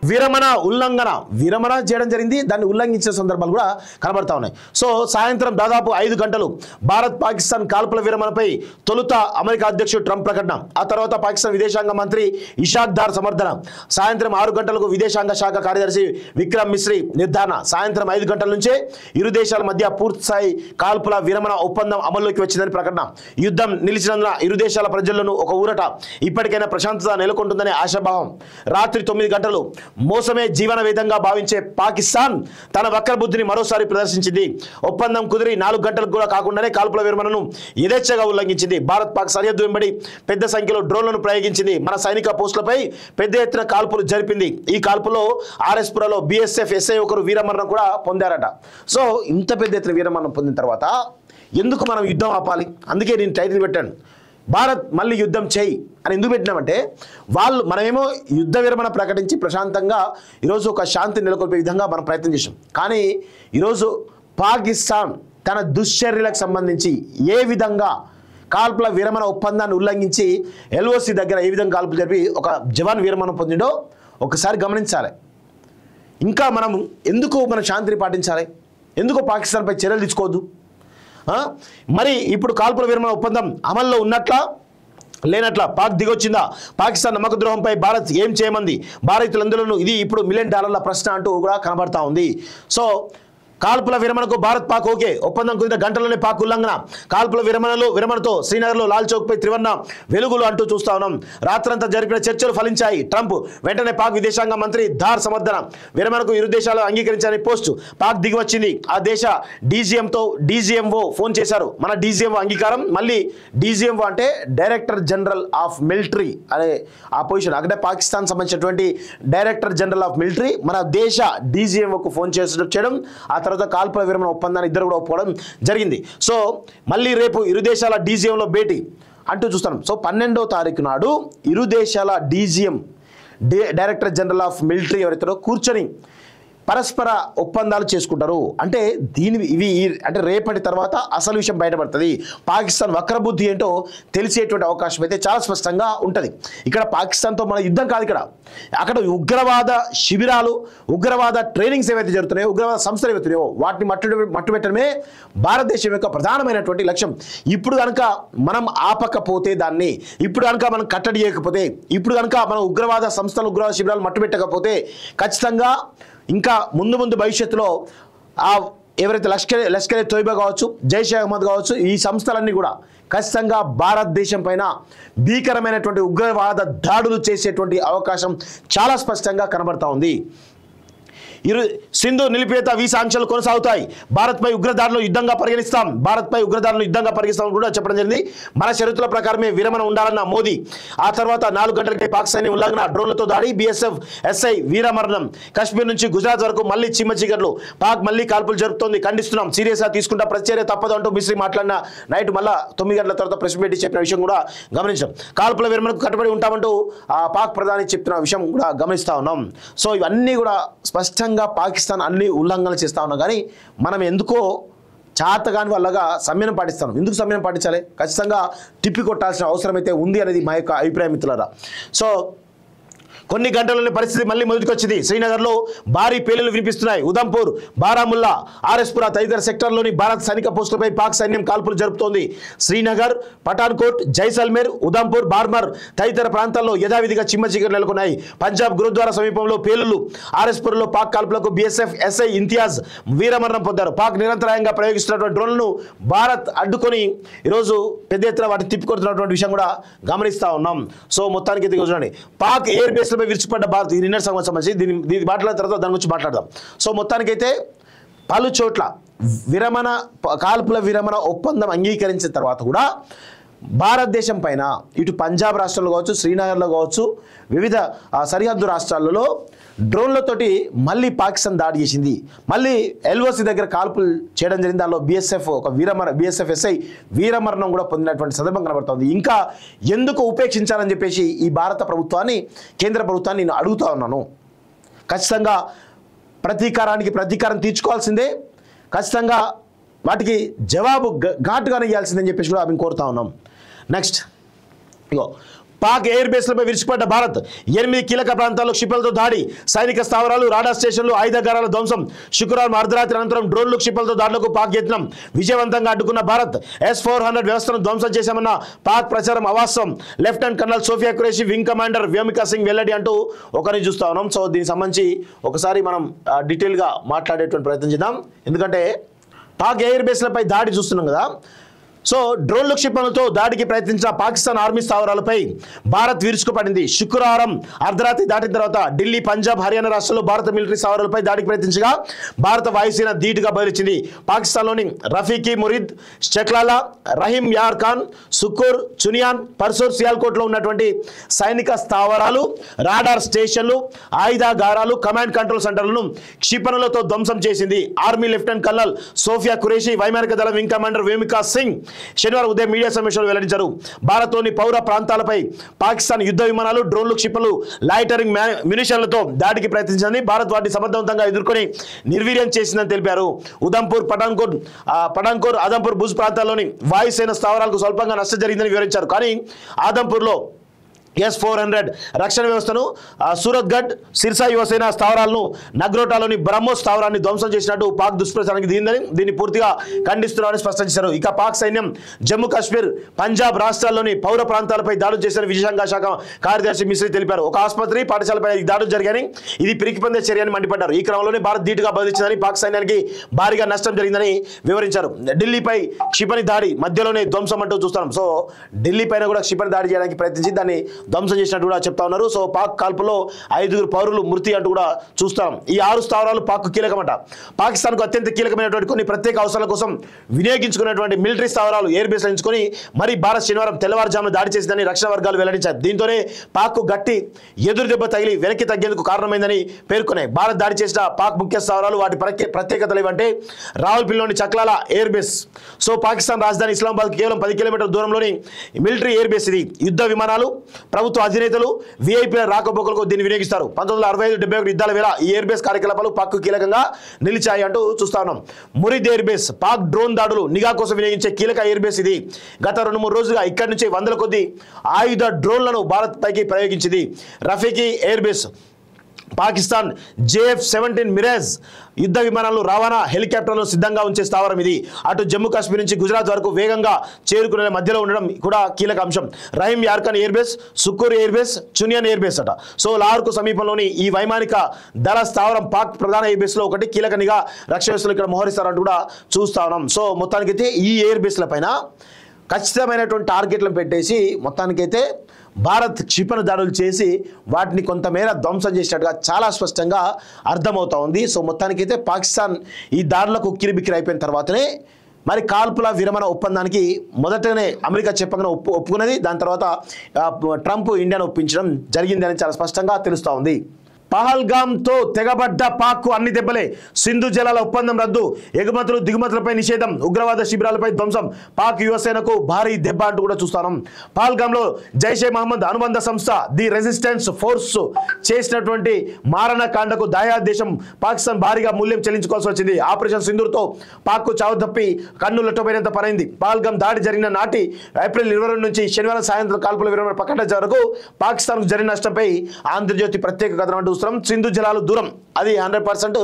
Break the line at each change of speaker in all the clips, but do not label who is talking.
విరమణ చేయడం జరిగింది, దాన్ని ఉల్లంఘించే సందర్భాలు కూడా కనబడతా ఉన్నాయి. సో సాయంత్రం దాదాపు 5 గంటలు భారత్ పాకిస్తాన్ కాల్పుల విరమణపై తొలుత అమెరికా అధ్యక్షుడు ట్రంప్ ప్రకటన, ఆ తర్వాత పాకిస్తాన్ విదేశాంగ మంత్రి ఇషాక్ దార్ సమర్థన, సాయంత్రం 6 గంటలకు విదేశాంగ శాఖ కార్యదర్శి విక్రమ్ మిశ్రీ నిర్ధారణ, సాయంత్రం 5 గంటల నుంచే ఇరు దేశాల మధ్య పూర్తిస్థాయి కాల్పుల విరమణ ఒప్పందం అమల్లోకి వచ్చిందని ప్రకటన. యుద్ధం నిలిచినందున ఇరు దేశాల ప్రజలను ఒక ఊరట, ఇప్పటికైనా ప్రశాంతత నెలకొంటుందనే ఆశాభావం. రాత్రి 9 గంటలు మోసమే జీవన వేదంగా భావించే పాకిస్తాన్ తన వక్రబుద్ధిని మరోసారి ప్రదర్శించింది. ఒప్పందం కుదిరి 4 గంటలకు కూడా కాకుండానే కాల్పుల విరమణను యథేచ్ఛగా ఉల్లంఘించింది. భారత్ పాక్ సరిహద్దు వెంబడి పెద్ద సంఖ్యలో డ్రోన్లను ప్రయోగించింది. మన సైనిక పోస్టులపై పెద్ద ఎత్తున కాల్పులు జరిపింది. ఈ కాల్పులో ఆర్ఎస్పురలో బీఎస్ఎఫ్ ఎస్ఐ ఒకరు వీరమరణం కూడా పొందారట. సో ఇంత పెద్ద ఎత్తున వీరమరణం పొందిన తర్వాత ఎందుకు మనం యుద్ధం ఆపాలి? అందుకే నేను టైటిల్ పెట్టాను, భారత్ మళ్ళీ యుద్ధం చేయి అని ఎందుకు పెట్టినామంటే, మనమేమో యుద్ధ విరమణ ప్రకటించి ప్రశాంతంగా ఈరోజు ఒక శాంతి నెలకొల్పే విధంగా మనం ప్రయత్నం చేసాం. కానీ ఈరోజు పాకిస్తాన్ తన దుశ్చర్యలకు సంబంధించి ఏ విధంగా కాల్పుల విరమణ ఒప్పందాన్ని ఉల్లంఘించి ఎల్ఓసి దగ్గర ఏ విధంగా కాల్పులు జరిపి ఒక జవాన్ విరమణ పొందిండో ఒకసారి గమనించాలి. ఇంకా మనం ఎందుకు మన శాంతిని పాటించాలి? ఎందుకు పాకిస్తాన్పై చర్యలు తీసుకోవద్దు? మరి ఇప్పుడు కాల్పుల విరమణ ఒప్పందం అమల్లో ఉన్నట్లా లేనట్లా? పాక్ దిగొచ్చిందా? పాకిస్తాన్ నమ్మక ద్రోహంపై భారత్ ఏం చేయమంది? భారతీయులందరూ ఇది ఇప్పుడు $1 మిలియన్ ప్రశ్న అంటూ కూడా కనబడతా ఉంది. సో కాల్పుల విరమణకు భారత్ పాక్ ఓకే, ఒప్పందం కుదిరిన గంటలోనే పాక్ ఉల్లంఘన, కాల్పుల విరమణతో శ్రీనగర్లో లాల్ చౌక్పై త్రివర్ణ వెలుగులు అంటూ చూస్తా ఉన్నాం. రాత్రంతా జరిపిన చర్చలు ఫలించాయి. ట్రంప్ వెంటనే పాక్ విదేశాంగ మంత్రి దార్ సమర్థన, విరమణకు ఇరు దేశాలు అంగీకరించాలని పోస్టు. పాక్ దిగి వచ్చింది. ఆ దేశ డీజీఎంఓ ఫోన్ చేశారు. మన డీజీఎంఓ అంగీకారం. మళ్ళీ డీజీఎంఓ అంటే డైరెక్టర్ జనరల్ ఆఫ్ మిలిటరీ అనే ఆ పొజిషన్, అక్కడే పాకిస్తాన్ సంబంధించినటువంటి డైరెక్టర్ జనరల్ ఆఫ్ మిలిటరీ మన దేశ డీజీఎంఓకు ఫోన్ చేయడం, ఆ తర్వాత కాల్పుల విరమణ ఒప్పందాన్ని ఇద్దరు కూడా ఒప్పుకోవడం జరిగింది. సో మళ్ళీ రేపు ఇరు దేశాల డీజీఎంలో భేటీ అంటూ చూస్తాం. సో 12వ తారీఖు నాడు ఇరు దేశాల DGM director general of military ఎవరైతే కూర్చొని పరస్పర ఒప్పందాలు చేసుకుంటారు. అంటే ఇవి అంటే రేపటి తర్వాత అసలు విషయం బయటపడుతుంది. పాకిస్తాన్ వక్రబుద్ధి ఏంటో తెలిసేటువంటి అవకాశం అయితే చాలా స్పష్టంగా ఉంటుంది. ఇక్కడ పాకిస్తాన్తో మన యుద్ధం కాదు, అక్కడ ఉగ్రవాద శిబిరాలు, ఉగ్రవాద ట్రైనింగ్స్ ఏవైతే జరుగుతున్నాయో, ఉగ్రవాద సంస్థలు ఏవైతున్నాయో వాటిని మట్టుబెట్టడమే భారతదేశం యొక్క ప్రధానమైనటువంటి లక్ష్యం. ఇప్పుడు కనుక మనం ఆపకపోతే, దాన్ని ఇప్పుడు కనుక మనం కట్టడి చేయకపోతే, ఇప్పుడు కనుక మనం ఉగ్రవాద సంస్థలు, ఉగ్రవాద శిబిరాలు మట్టుబెట్టకపోతే ఖచ్చితంగా ఇంకా ముందు భవిష్యత్తులో ఎవరైతే లష్కరే తోయిబా కావచ్చు, జైషే అహ్మద్ కావచ్చు, ఈ సంస్థలన్నీ కూడా ఖచ్చితంగా భారతదేశం పైన భీకరమైనటువంటి ఉగ్రవాద దాడులు చేసేటువంటి అవకాశం చాలా స్పష్టంగా కనబడతా ఉంది. సింధు నిలిపివేత వీసా ఆంక్షలు కొనసాగుతాయి. భారత్పై ఉగ్రదాడులను యుద్ధంగా పరిగణిస్తామని కూడా చెప్పడం జరిగింది. మన షరతుల ప్రకారమే విరమణ ఉండాలన్న మోదీ. ఆ తర్వాత 4 గంటలకే పాక్ సైన్యం ఉల్లంఘన, డ్రోన్లతో దాడి, బీఎస్ఎఫ్ ఎస్ఐ వీరమరణం. కాశ్మీర్ నుంచి గుజరాత్ వరకు మళ్ళీ చిమ్మ చీకట్లు. పాక్ మళ్ళీ కాల్పులు జరుపుతోంది, ఖండిస్తున్నాం, సీరియస్గా తీసుకుంటా, ప్రతిచర్య తప్పదు అంటూ మిశ్రీ మాట్లాడిన నైట్ మళ్ళా 9 గంటల తర్వాత ప్రెస్ మీట్ చెప్పిన విషయం కూడా గమనించాం. కాల్పుల విరమణకు కట్టుబడి ఉంటామంటూ పాక్ ప్రధాని చెప్తున్న విషయం కూడా గమనిస్తా ఉన్నాం. సో ఇవన్నీ కూడా స్పష్టంగా పాకిస్తాన్ అన్ని ఉల్లంఘనలు చేస్తా ఉన్నాం. కానీ మనం ఎందుకో చాతగాని వాళ్ళగా సంయమనం పాటిస్తాం. ఎందుకు సంయమనం పాటించాలి? ఖచ్చితంగా తిప్పి కొట్టాల్సిన అవసరం అయితే ఉంది అనేది మా యొక్క అభిప్రాయం మిత్రులారా. సో కొన్ని గంటల్లోనే పరిస్థితి మళ్ళీ మొదటికొచ్చింది. శ్రీనగర్లో భారీ పేలులు వినిపిస్తున్నాయి. ఉదంపూర్, బారాముల్లా, ఆర్ఎస్పుర తదితర సెక్టర్లోని భారత సైనిక పోస్టులపై పాక్ సైన్యం కాల్పులు జరుపుతోంది. శ్రీనగర్, పఠాన్కోట్, జైసల్మేర్, ఉదంపూర్, బార్మర్ తదితర ప్రాంతాల్లో యథావిధిగా చిమ్మ చీకట్లు నెలకొన్నాయి. పంజాబ్ గురుద్వారా సమీపంలో పేలులు. ఆర్ఎస్పురలో పాక్ కాల్పులకు బీఎస్ఎఫ్ ఎస్ఐ ఇంతియాజ్ వీరమరణం పొందారు. పాక్ నిరంతరాయంగా ప్రయోగిస్తున్నటువంటి డ్రోన్లను భారత్ అడ్డుకొని ఈరోజు పెద్ద ఎత్తున వాటిని తిప్పికొడుతున్నటువంటి విషయం కూడా గమనిస్తూ ఉన్నాం. సో మొత్తానికి చూడండి, పాక్ ఎయిర్ బేస్ విడిచిపడ్డ భారత్, ఈ నిన్నటి సంబంధించి దీన్ని మాట్లాడిన తర్వాత దాని గురించి మాట్లాడదాం. సో మొత్తానికైతే పలు చోట్ల కాల్పుల విరమణ ఒప్పందం అంగీకరించిన తర్వాత కూడా భారతదేశం పైన ఇటు పంజాబ్ రాష్ట్రంలో కావచ్చు, శ్రీనగర్లో కావచ్చు, వివిధ సరిహద్దు రాష్ట్రాలలో డ్రోన్లతోటి మళ్ళీ పాకిస్తాన్ దాడి చేసింది. మళ్ళీ ఎల్ఓసి దగ్గర కాల్పులు చేయడం జరిగింది. దానిలో బీఎస్ఎఫ్ ఎస్ఐ వీరమరణం కూడా పొందినటువంటి సందర్భం కనబడుతుంది. ఇంకా ఎందుకు ఉపేక్షించాలని చెప్పేసి ఈ భారత ప్రభుత్వాన్ని, కేంద్ర ప్రభుత్వాన్ని నేను అడుగుతా ఉన్నాను. ఖచ్చితంగా ప్రతీకారం తీర్చుకోవాల్సిందే. ఖచ్చితంగా వాటికి జవాబు ఘాటుగానే ఇవ్వాల్సిందని చెప్పేసి కూడా మేము కోరుతా ఉన్నాం. నెక్స్ట్ పాక్ ఎయిర్ బేస్లపై విరుచుకుపడ్డ భారత్ 8 కీలక ప్రాంతాల్లో క్షిపణులతో దాడి, సైనిక స్థావరాలు, రాడార్ స్టేషన్లు, ఆయుధాగారాల ధ్వంసం. శుక్రవారం అర్ధరాత్రి అనంతరం డ్రోన్లు, క్షిపణులతో దాడులకు పాక్ యత్నం విజయవంతంగా అడ్డుకున్న భారత్ S-400 వ్యవస్థను ధ్వంసం చేశామన్న పాక్ ప్రచారం అవాస్తవం. Lieutenant colonel Sofiya Qureshi, wing commander Vyomika Singh వెల్లడి అంటూ ఒకరిని చూస్తా ఉన్నాం. సో దీనికి సంబంధించి ఒకసారి మనం డీటెయిల్గా మాట్లాడేటువంటి ప్రయత్నం చేద్దాం. ఎందుకంటే పాక్ ఎయిర్ బేస్లపై దాడి చూస్తున్నాం కదా. సో డ్రోన్లు, క్షిపణులతో దాడికి ప్రయత్నించిన పాకిస్తాన్ ఆర్మీ స్థావరాలపై భారత్ విరుచుకుపడింది. శుక్రవారం అర్ధరాత్రి దాటిన తర్వాత ఢిల్లీ, పంజాబ్, హర్యానా రాష్ట్రాల్లో భారత మిలిటరీ స్థావరాలపై దాడికి ప్రయత్నించగా భారత వాయుసేన ధీటుగా బయలుచ్చింది. పాకిస్తాన్లోని రఫీకి, మురిద్, చక్లాలా, రహీం యార్ ఖాన్, సుక్కూర్, చునియాన్, పర్సూర్, సియాల్కోట్లో ఉన్నటువంటి సైనిక స్థావరాలు, రాడార్ స్టేషన్లు, ఆయుధాగారాలు, కమాండ్ కంట్రోల్ సెంటర్లను క్షిపణులతో ధ్వంసం చేసింది. Army lieutenant colonel Sofiya Qureshi, వైమానిక దళ వింగ్ కమాండర్ వ్యోమికా సింగ్ శనివారం ఉదయం మీడియా సమావేశంలో వెల్లడించారు. భారత్లోని పౌర ప్రాంతాలపై పాకిస్తాన్ యుద్ధ విమానాలు, డ్రోన్లు, క్షిపణులు, లైటరింగ్ మ్యునిషన్లతో దాడికి ప్రయత్నించిందని, భారత్ వాటిని సమర్థవంతంగా ఎదుర్కొని నిర్వీర్యం చేసిందని తెలిపారు. ఉదంపూర్, పఠాన్కోట్, ఆదంపూర్, భుజ్ ప్రాంతాల్లోని వాయుసేన స్థావరాలకు స్వల్పంగా నష్టం జరిగిందని వివరించారు. కానీ ఆదంపూర్లో S-400 రక్షణ వ్యవస్థను, సూరత్గఢ్, సిర్సా యువసేన స్థావరాలను, నగ్రోటాలోని బ్రహ్మోస్ స్థావరాన్ని ధ్వంసం చేసినట్టు పాక్ దుష్ప్రచారానికి దీన్ని పూర్తిగా ఖండిస్తున్నారని స్పష్టం చేశారు. ఇక పాక్ సైన్యం జమ్మూ కాశ్మీర్, పంజాబ్ రాష్ట్రాల్లోని పౌర ప్రాంతాలపై దాడులు చేసిన విదేశాంగ శాఖ కార్యదర్శి మిశ్రీ తెలిపారు. ఒక ఆసుపత్రి, పాఠశాలపై దాడులు జరిగాయని, ఇది పిరికిపందే చర్యని మండిపడ్డారు. ఈ క్రమంలోనే భారత్ ధీటుగా బదిలించిందని, పాక్ సైన్యానికి భారీగా నష్టం జరిగిందని వివరించారు. ఢిల్లీపై క్షిపణి దాడి మధ్యలోనే ధ్వంసం అంటూ చూస్తున్నాం. సో ఢిల్లీ పైన కూడా క్షిపణి దాడి చేయడానికి ప్రయత్నించి దాన్ని ధ్వంసం చేసినట్టు కూడా చెప్తా ఉన్నారు. సో పాక్ కాల్పులో 5 పౌరులు మృతి అంటూ కూడా చూస్తాం. ఈ 6 స్థావరాలు పాక్ కీలకమట. పాకిస్తాన్కు అత్యంత కీలకమైనటువంటి కొన్ని ప్రత్యేక అవసరాల కోసం వినియోగించుకున్నటువంటి మిలిటరీ స్థావరాలు ఎయిర్ బేస్ ఎంచుకొని మరి భారత్ శనివారం తెల్లవారుజామున దాడి చేసిందని రక్షణ వర్గాలు వెల్లడించారు. దీంతోనే పాక్ గట్టి ఎదురు దెబ్బ తగిలి వెనక్కి తగ్గేందుకు కారణమైందని పేర్కొన్నాయి. భారత్ దాడి చేసిన పాక్ ముఖ్య స్థావరాలు, వాటి ప్రత్యేకతలు ఏమంటే రావల్పిల్లిలోని Chaklala air base. So Pakistan రాజధాని ఇస్లామాబాద్ కేవలం 10 కిలోమీటర్ల దూరంలోని మిలిటరీ ఎయిర్ బేస్ ఇది. యుద్ధ విమానాలు, ప్రభుత్వ అధినేతలు, విఐపీల రాకపోకలకు దీన్ని వినియోగిస్తారు. 1965-71 యుద్ధాల వేళ ఈ ఎయిర్ బేస్ కార్యకలాపాలు పాక్ కీలకంగా నిలిచాయి అంటూ చూస్తా ఉన్నాం. Murid air base Pak drone దాడులు, నిఘా కోసం వినియోగించే కీలక ఎయిర్ బేస్ ఇది. గత 2-3 రోజులుగా ఇక్కడి నుంచి 100ల కొద్ది ఆయుధ డ్రోన్లను భారత్ పైకి ప్రయోగించింది. Rafiqui air base Pakistan JF-17 Mirage యుద్ధ విమానాలు, రవాణా హెలికాప్టర్లను సిద్ధంగా ఉంచే స్థావరం ఇది. అటు జమ్మూ కాశ్మీర్ నుంచి గుజరాత్ వరకు వేగంగా చేరుకునే మధ్యలో ఉండడం కూడా కీలక అంశం. రహీం యార్ Khan air base, Sukkur air base, Chunian air base అట. సో లాహోర్కు సమీపంలోని ఈ వైమానిక దళ స్థావరం పాక్ ప్రధాన ఎయిర్ బేస్లో ఒకటి. కీలక నిఘా రక్షణ వ్యవస్థలు ఇక్కడ మోహరిస్తారంటూ కూడా చూస్తా ఉన్నాం. సో మొత్తానికైతే ఈ ఎయిర్ బేస్ల పైన ఖచ్చితమైనటువంటి టార్గెట్లను పెట్టేసి మొత్తానికైతే భారత్ క్షిపణి దాడులు చేసి వాటిని కొంతమేర ధ్వంసం చేసినట్టుగా చాలా స్పష్టంగా అర్థమవుతా ఉంది. సో మొత్తానికైతే పాకిస్తాన్ ఈ దాడులకు ఉక్కిరిబిక్కిరి అయిపోయిన తర్వాతనే మరి కాల్పుల విరమణ ఒప్పందానికి మొదటనే అమెరికా చెప్పగానే ఒప్పుకున్నది. దాని తర్వాత ట్రంప్ ఇండియాను ఒప్పించడం జరిగింది అని చాలా స్పష్టంగా తెలుస్తూ ఉంది. పహల్గామ్తో తెగబడ్డ పాక్ అన్ని దెబ్బలే, సింధు జలాల ఒప్పందం రద్దు, ఎగుమతులు దిగుమతులపై నిషేధం, ఉగ్రవాద శిబిరాలపై ధ్వంసం, పాక్ యువసేనకు భారీ దెబ్బ అంటూ కూడా చూస్తాం. పహల్గామ్లో జైషే మహమ్మద్ అనుబంధ సంస్థ ది రెసిస్టెన్స్ ఫోర్స్ చేసినటువంటి మారణకాండకు దాయాద్ దేశం పాకిస్తాన్ భారీగా మూల్యం చెల్లించుకోవాల్సి వచ్చింది. ఆపరేషన్ సింధూర్తో పాక్కు చావు తప్పి కన్నులట్టపోయినంత పరైంది. పహల్గామ్ దాడి జరిగిన నాటి ఏప్రిల్ 22 నుంచి శనివారం సాయంత్రం కాల్పుల విరమణ ప్రకటన వరకు పాకిస్తాన్కు జరిగిన నష్టంపై ఆంధ్రజ్యోతి ప్రత్యేక కథనం అంటూ సింధు జలాలు దూరం, అది 100%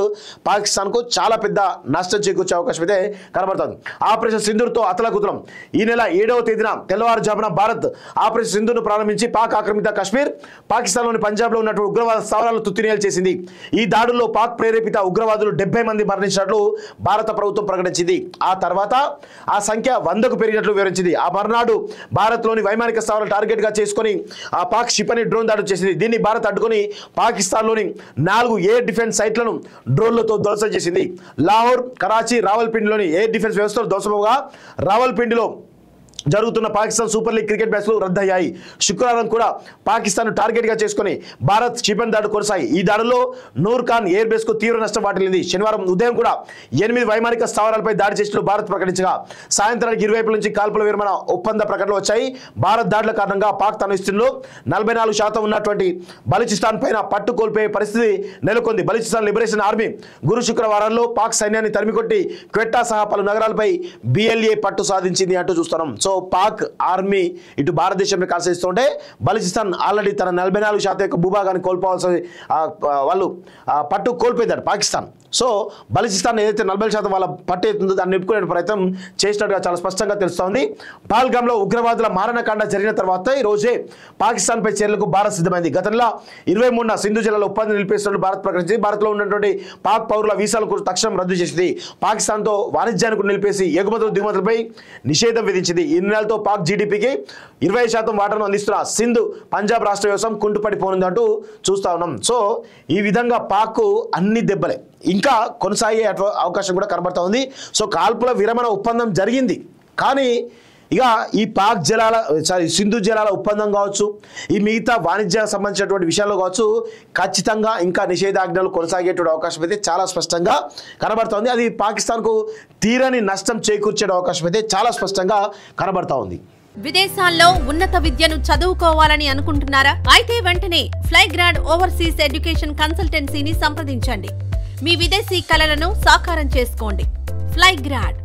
పాకిస్తాన్కు చాలా పెద్ద నష్టం చేకూర్చే అవకాశం అయితే కనబడుతుంది. ఆపరేషన్ సింధూర్తో అతలాకుతలం. ఈ నెల 7వ తేదీన తెల్లవారుజామున భారత్ ఆపరేషన్ సింధూర్ను ప్రారంభించి పాక్ ఆక్రమిత కాశ్మీర్, పాకిస్తాన్లోని పంజాబ్లో ఉన్నటువంటి ఉగ్రవాద స్థావరాలను తుత్తినేలు చేసింది. ఈ దాడుల్లో పాక్ ప్రేరేపిత ఉగ్రవాదులు 70 మంది మరణించినట్లు భారత ప్రభుత్వం ప్రకటించింది. ఆ తర్వాత ఆ సంఖ్య 100కు పెరిగినట్లు వివరించింది. ఆ మర్నాడు భారత్లోని వైమానిక స్థావరాలు టార్గెట్గా చేసుకుని ఆ పాక్ క్షిపణి డ్రోన్ దాడులు చేసింది. దీన్ని భారత్ అడ్డుకుని పాకిస్తాన్లోని 4 ఎయిర్ డిఫెన్స్ సైట్లను డ్రోన్లతో ధ్వంసం చేసింది. లాహోర్, కరాచీ, రావల్పిండిలోని ఎయిర్ డిఫెన్స్ వ్యవస్థలు ధ్వంసమవగా రావల్పిండిలో జరుగుతున్న పాకిస్తాన్ సూపర్ లీగ్ క్రికెట్ మ్యాచ్లు రద్దయ్యాయి. శుక్రవారం కూడా పాకిస్తాన్ టార్గెట్గా చేసుకుని భారత్ క్షిపణి దాడులు కొనసాగి ఈ దాడుల్లో నూర్ ఖాన్ ఎయిర్ బేస్కు తీవ్ర నష్టం వాటిల్లింది. శనివారం ఉదయం కూడా 8 వైమానిక స్థావరాలపై దాడి చేసినట్లు భారత్ ప్రకటించగా సాయంత్రానికి ఇరువైపుల నుంచి కాల్పుల విరమణ ఒప్పంద ప్రకటనలు వచ్చాయి. భారత్ దాడుల కారణంగా పాక్ తన విస్తీర్ణంలో 44% ఉన్నటువంటి బలూచిస్తాన్ పైన పట్టు కోల్పోయే పరిస్థితి నెలకొంది. బలూచిస్తాన్ లిబరేషన్ ఆర్మీ గురు శుక్రవారాల్లో పాక్ సైన్యాన్ని తరిమికొట్టి క్వెట్టా సహా పలు నగరాలపై BLA పట్టు సాధించింది అంటూ చూస్తున్నాం. సో పాక్ ఆర్మీ ఇటు భారతదేశంలో కాల్చేస్తుంటే బలూచిస్తాన్ ఆల్రెడీ తన 44% యొక్క భూభాగాన్ని కోల్పోవాల్సి వాళ్ళు పట్టు కోల్పోయిందట పాకిస్తాన్. సో బలూచిస్తాన్ ఏదైతే 40% వాళ్ళ పట్టు అవుతుందో దాన్ని నిలుపుకునే ప్రయత్నం చేసినట్టుగా చాలా స్పష్టంగా తెలుస్తోంది. పహల్గామ్లో ఉగ్రవాదుల మారణకాండ జరిగిన తర్వాత ఈ రోజే పాకిస్తాన్పై చర్యలకు భారత్ సిద్ధమైంది. గతంలో 23న సింధు జిల్లాలో ఒప్పందం నిలిపేస్తున్నట్టు భారత్ ప్రకటించింది. భారత్లో ఉన్నటువంటి పాక్ పౌరుల వీసాలకు తక్షణం రద్దు చేసింది. పాకిస్తాన్తో వాణిజ్యానికి నిలిపేసి ఎగుమతులు దిగుమతులపై నిషేధం విధించింది. ఈ నిర్ణయాలతో పాక్ జీడీపీకి 20% వాటాను అందిస్తున్న సింధు పంజాబ్ రాష్ట్ర వ్యవసాయం కుంటుపడిపోనుందంటూ చూస్తా ఉన్నాం. సో ఈ విధంగా పాక్ అన్ని దెబ్బలే ఇంకా కొనసాగే అవకాశం కూడా కనబడతా ఉంది. సో కాల్పుల విరమణ ఒప్పందం జరిగింది, కానీ ఇక ఈ పాక్ జలాల సింధు జలాల ఒప్పందం కావచ్చు, ఈ మిగతా వాణిజ్యానికి సంబంధించినటువంటి విషయాల్లో కావచ్చు, ఖచ్చితంగా ఇంకా నిషేధాజ్ఞలు కొనసాగేటువంటి అవకాశం అయితే చాలా స్పష్టంగా కనబడుతోంది. అది పాకిస్తాన్కు తీరని నష్టం చేకూర్చే అవకాశం అయితే చాలా స్పష్టంగా కనబడతా ఉంది.
విదేశాల్లో ఉన్నత విద్యను చదువుకోవాలని అనుకుంటున్నారా? అయితే వెంటనే ఫ్లైగ్రాడ్ ఓవర్సీస్ ఎడ్యుకేషన్ కన్సల్టెన్సీని సంప్రదించండి. మీ విదేశీ కలలను సాకారం చేసుకోండి. ఫ్లైగ్రాడ్